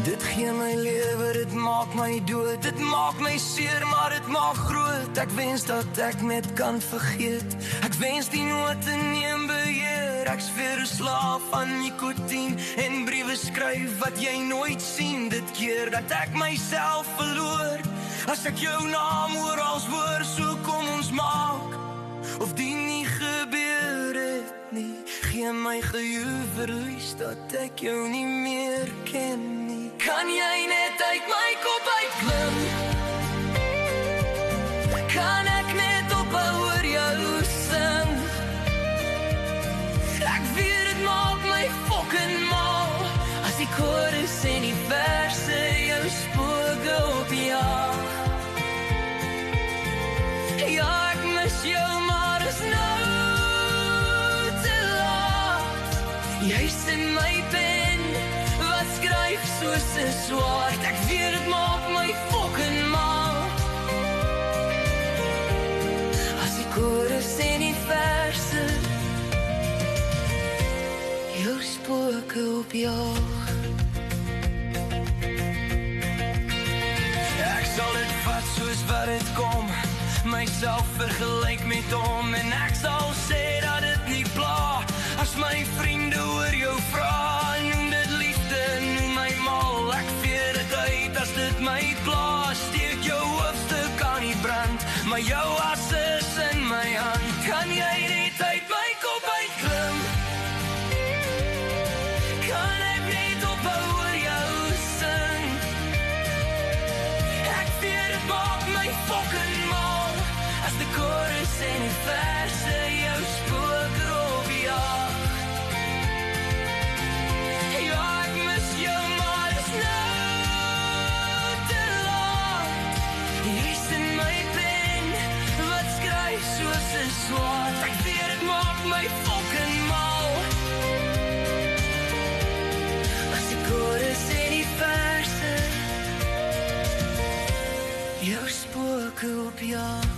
Dit gee my lewe, dit maak my dood. Dit maak my seer, maar dit maak groot. Ek wens dat ek net kan vergeet. Ek wens die note neem beheer. Ek's weer 'n slaaf van nikotien en briewe skryf wat jy nooit sien. Dit keer dat ek myself verloor. As ek jou naam oral hoor, so kom ons maak of die nie gebeur het nie. Gee my geheue verlies dat ek jou nie meer ken nie. Kan jy net uit my kop uitklim? Kan ek net ophou oor jou sing? Ek weet dit maak my fucking mal as die chorus en die verse jou spooke opjaag. Ja, ek mis jou, maar is nou te laat. Jy's in my pen wat skryf soos 'n swaard. Ek weet dit maak my fucking mal as die chorus en die verse jou spooke opjaag. Ek sal dit vat soos wat dit kom, myself vergelyk met hom, en ek sal sê dat dit nie pla. As my vriende oor jou vra, noem dit liefde, noem my mal. Ek veer dit uit as dit my pla. Steek jou hoofstuk aan die brand, maar jou as is in my hand. Kan jy net uit my kop uitklim? Kan ek net ophou oor jou sing? Ek veer dit maak my fucking mal as die chorus en die verse jou spooke opjaag. Ja, ek mis jou, maar is nou te laat. Jy's in my pen wat skryf soos 'n swaard. Ek weet dit maak my fucking mal as die chorus en die verse jou spooke opjaag.